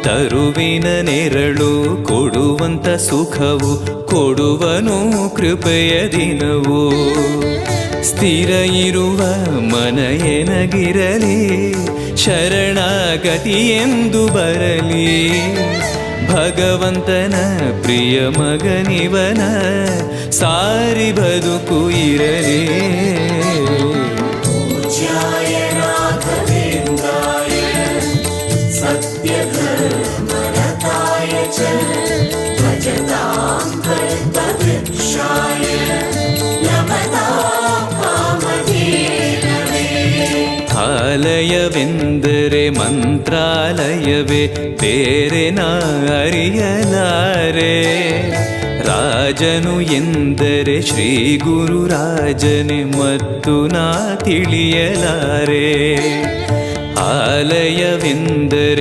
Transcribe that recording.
ತರುವಿನ ನೆರಳು ಕೊಡುವಂತ ಸುಖವು ಕೊಡುವನು ಕೃಪೆಯ ದಿನವು. ಸ್ಥಿರ ಇರುವ ಮನ ಎನಗಿರಲಿ ಶರಣಾಗತಿ ಎಂದು ಬರಲಿ. ಭಗವಂತನ ಪ್ರಿಯ ಮಗನಿವನ ಸಾರಿ ಬದುಕು ಇರಲಿ. ಆಲಯವೆಂದರೆ ಮಂತ್ರಾಲಯವೇ ಬೇರೆ ನಾ ಅರಿಯಲಾರೆ. ರಾಜನು ಎಂದರೆ ಶ್ರೀ ಗುರುರಾಜನೇ ಮತ್ತು ನಾ ತಿಳಿಯಲಾರೆ. ಆಲಯವೆಂದರೆ